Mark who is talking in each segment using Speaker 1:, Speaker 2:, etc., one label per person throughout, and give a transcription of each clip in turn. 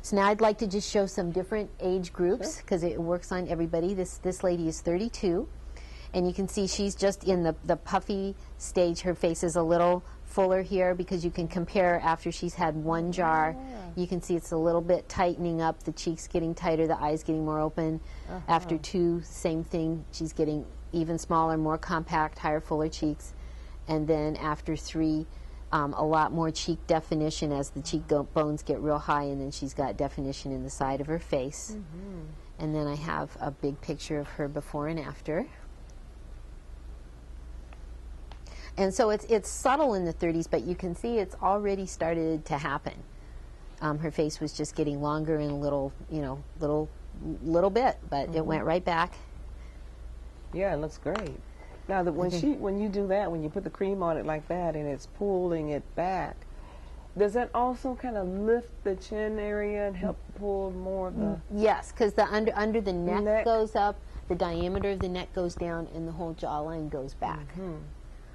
Speaker 1: So now I'd like to just show some different age groups because it works on everybody. This lady is 32, and you can see she's just in the puffy stage. Her face is a little fuller here because you can compare after she's had one jar. You can see it's a little bit tightening up, the cheeks getting tighter, the eyes getting more open. After 2, same thing, she's getting even smaller, more compact, higher, fuller cheeks. And then after 3, a lot more cheek definition as the cheek bones get real high, and then she's got definition in the side of her face. And then I have a big picture of her before and after. And so it's subtle in the 30s, but you can see it's already started to happen. Her face was just getting longer in a little, little bit, but it went right back.
Speaker 2: Yeah, it looks great. Now, when you do that, when you put the cream on it like that and it's pulling it back, does that also kind of lift the chin area and help pull more of the...
Speaker 1: Yes, because the under the neck goes up, the diameter of the neck goes down, and the whole jawline goes back.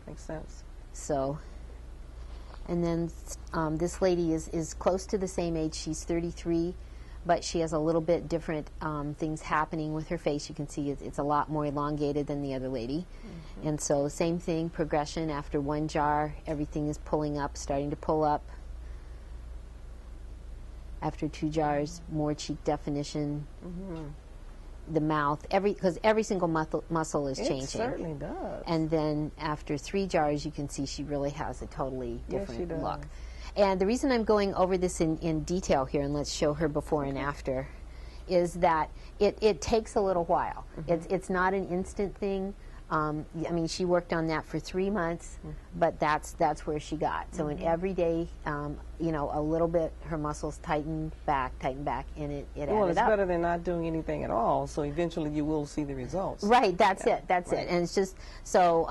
Speaker 2: Makes sense.
Speaker 1: So, and then this lady is close to the same age. She's 33, but she has a little bit different things happening with her face. You can see it's a lot more elongated than the other lady. And so same thing, progression. After 1 jar, everything is pulling up, starting to pull up. After 2 jars, more cheek definition. The mouth, because every single muscle is changing. It
Speaker 2: certainly does.
Speaker 1: And then after 3 jars, you can see she really has a totally different look. And the reason I'm going over this in detail here, and let's show her before and after, is that it takes a little while. It's not an instant thing. I mean, she worked on that for 3 months, but that's where she got. So in every day, a little bit, her muscles tighten back, and it added up.
Speaker 2: Well, it's better than not doing anything at all, so eventually you will see the results.
Speaker 1: Right, that's it. And it's just, so,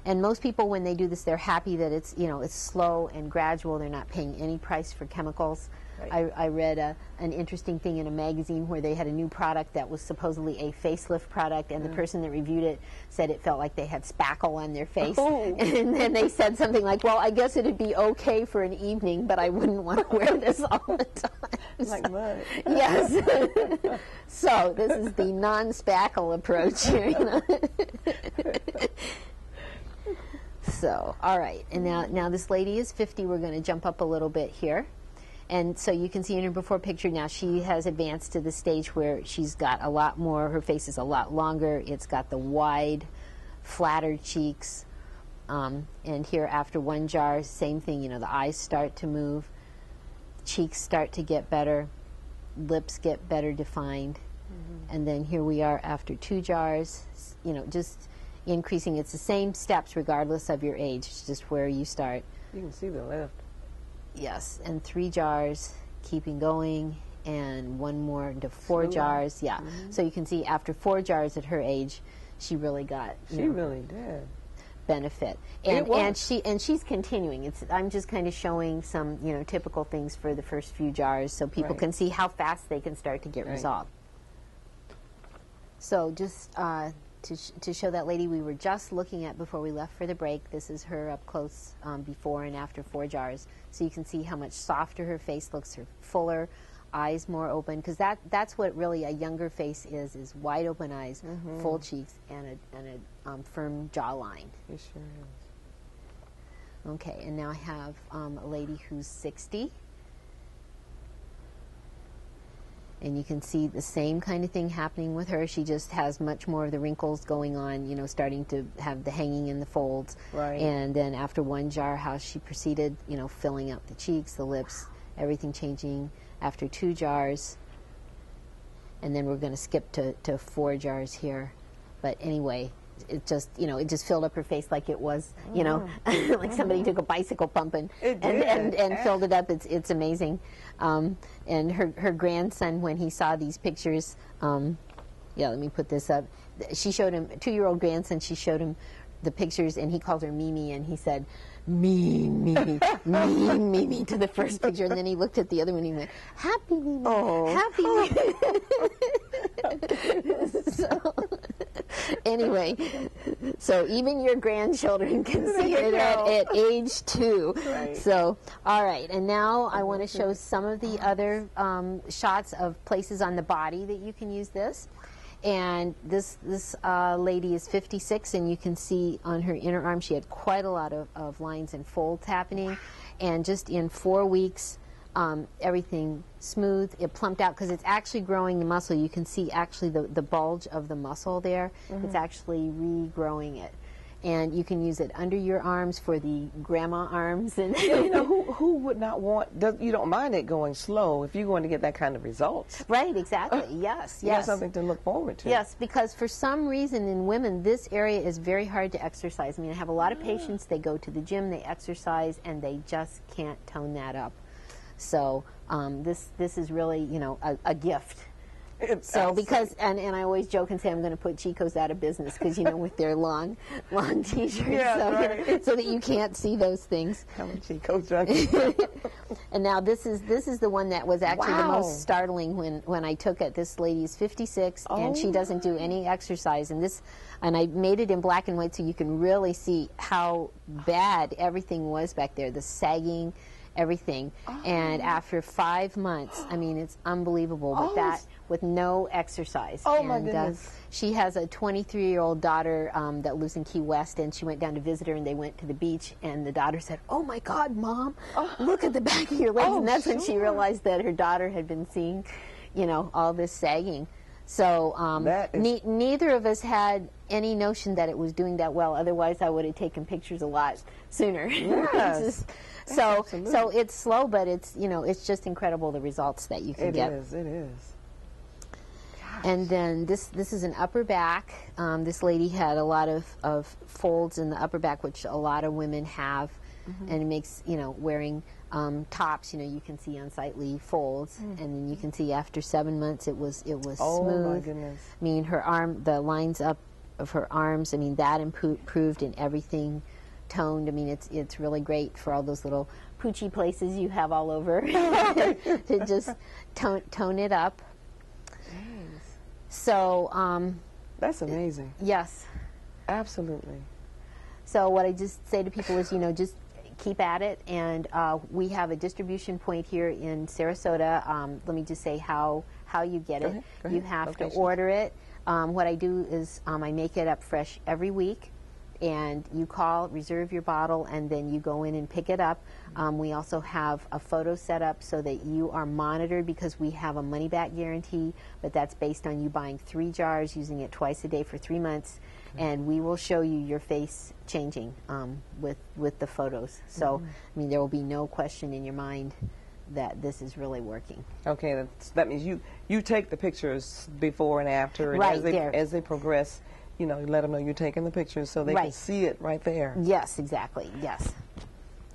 Speaker 1: and most people, when they do this, they're happy that it's, it's slow and gradual. They're not paying any price for chemicals. I read an interesting thing in a magazine where they had a new product that was supposedly a facelift product, and the person that reviewed it said it felt like they had spackle on their face. And then they said something like, well, I guess it'd be okay for an evening, but I wouldn't want to wear this all the time.
Speaker 2: Like mud.
Speaker 1: Yes. So this is the non-spackle approach here. So, all right. And now this lady is 50. We're going to jump up a little bit here. And so you can see in her before picture now she has advanced to the stage where she's got a lot more, her face is a lot longer, it's got the wide, flatter cheeks. And here after 1 jar, same thing, the eyes start to move, cheeks start to get better, lips get better defined. And then here we are after 2 jars, just increasing. It's the same steps regardless of your age, it's just where you start.
Speaker 2: You can see the lift.
Speaker 1: Yes, and 3 jars, keeping going, and 1 more to 4 jars. Yeah, so you can see after 4 jars at her age, she really got.
Speaker 2: She really did.
Speaker 1: Benefit, and she's continuing. I'm just kind of showing some typical things for the first few jars, so people can see how fast they can start to get resolved. So just. To show that lady we were just looking at before we left for the break. This is her up close before and after 4 jars. So you can see how much softer her face looks, her fuller, eyes more open, because that's what really a younger face is wide open eyes, full cheeks, and a firm jawline.
Speaker 2: It sure is.
Speaker 1: Okay, and now I have a lady who's 60. And you can see the same kind of thing happening with her. She just has much more of the wrinkles going on, starting to have the hanging in the folds. And then after 1 jar, how she proceeded, filling up the cheeks, the lips, everything changing. After 2 jars, and then we're going to skip to 4 jars here. But anyway, it just, it just filled up her face like it was, like somebody took a bicycle pump and filled it up. It's amazing. And her grandson, when he saw these pictures, let me put this up. She showed him, 2-year-old grandson, she showed him the pictures, and he called her Mimi, and he said, mean Mimi, mean Mimi to the first picture, and then he looked at the other one and he went, happy Mimi, happy Mimi. So, anyway, so even your grandchildren can see it at age 2.
Speaker 2: Right.
Speaker 1: So, all right, and now I want to show some of the other shots of places on the body that you can use this. And this lady is 56, and you can see on her inner arm she had quite a lot of lines and folds happening. And just in 4 weeks, everything smooth. It plumped out because it's actually growing the muscle. You can see actually the bulge of the muscle there. It's actually regrowing it. And you can use it under your arms for the grandma arms. And
Speaker 2: you know, who would not want, you don't mind it going slow if you're going to get that kind of results.
Speaker 1: Right, exactly. Yes, yes.
Speaker 2: You have something to look forward to.
Speaker 1: Yes, because for some reason in women, this area is very hard to exercise. I mean, I have a lot of patients, they go to the gym, they exercise, and they just can't tone that up. So this is really, you know, a gift. So because, and I always joke and say I'm going to put Chico's out of business because, you know, with their long t-shirts,
Speaker 2: yeah,
Speaker 1: so,
Speaker 2: right.
Speaker 1: So that you can't see those things.
Speaker 2: I'm a Chico junkie.
Speaker 1: And now this is the one that was actually the most startling when I took it. This lady is 56 and she doesn't do any exercise, and I made it in black and white so you can really see how bad everything was back there, the sagging, everything. And after 5 months, I mean, it's unbelievable, but that with no exercise.
Speaker 2: Oh, my goodness.
Speaker 1: She has a 23-year-old daughter that lives in Key West, and she went down to visit her, and they went to the beach, and the daughter said, "Oh my God, Mom, look at the back of your legs." And that's when she realized that her daughter had been seeing, you know, all this sagging. So neither of us had any notion that it was doing that well. Otherwise, I would have taken pictures a lot sooner.
Speaker 2: Yes.
Speaker 1: So it's slow, but it's, you know, it's just incredible the results that you can get.
Speaker 2: It is.
Speaker 1: And then this is an upper back. This lady had a lot of folds in the upper back, which a lot of women have, and it makes, you know, wearing tops, you know, you can see unsightly folds, and then you can see after 7 months it was smooth.
Speaker 2: Oh my goodness!
Speaker 1: I mean, her arm, the lines up of her arms, I mean, that improved, and everything toned. I mean, it's really great for all those little poochy places you have all over to just tone it up. So
Speaker 2: that's amazing.
Speaker 1: Yes,
Speaker 2: absolutely.
Speaker 1: So what I just say to people is, you know, just keep at it, and we have a distribution point here in Sarasota. Let me just say how you get it. Go ahead. You have to order it. What I do is I make it up fresh every week, and you call, reserve your bottle, and then you go in and pick it up. We also have a photo set up so that you are monitored, because we have a money-back guarantee, but that's based on you buying 3 jars, using it twice a day for 3 months, and we will show you your face changing with the photos. So, I mean, there will be no question in your mind that this is really working.
Speaker 2: Okay, that means you take the pictures before and after, and as they progress, you know, you let them know you're taking the pictures so they can see it right there.
Speaker 1: Yes, exactly. Yes.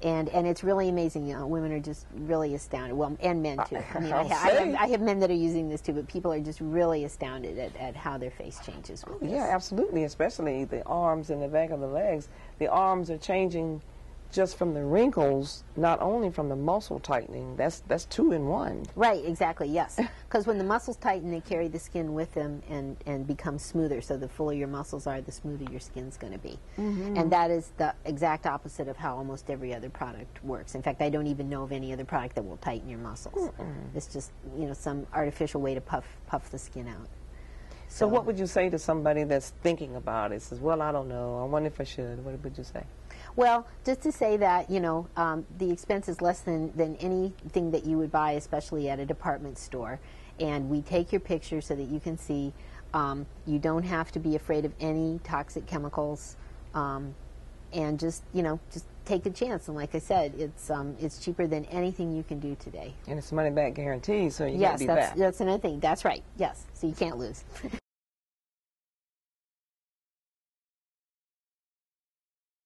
Speaker 1: And it's really amazing. You know, women are just really astounded. Well, and men too. I mean, I have men that are using this too, but people are just really astounded at how their face changes with this.
Speaker 2: Yeah, absolutely. Especially the arms and the back of the legs. The arms are changing just from the wrinkles, not only from the muscle tightening. That's 2 in 1.
Speaker 1: Right, exactly, yes. Because when the muscles tighten, they carry the skin with them and become smoother. So the fuller your muscles are, the smoother your skin's going to be. And that is the exact opposite of how almost every other product works. In fact, I don't even know of any other product that will tighten your muscles. It's just, you know, some artificial way to puff the skin out.
Speaker 2: So what would you say to somebody that's thinking about it? Says, well, I don't know. I wonder if I should. What would you say?
Speaker 1: Well, just to say that, you know, the expense is less than anything that you would buy, especially at a department store. And we take your picture so that you can see. You don't have to be afraid of any toxic chemicals. And just, you know, just take a chance. And like I said, it's cheaper than anything you can do today.
Speaker 2: And it's money back guarantee, so you can't be back.
Speaker 1: Yes, that's another thing. That's right. Yes, so you can't lose.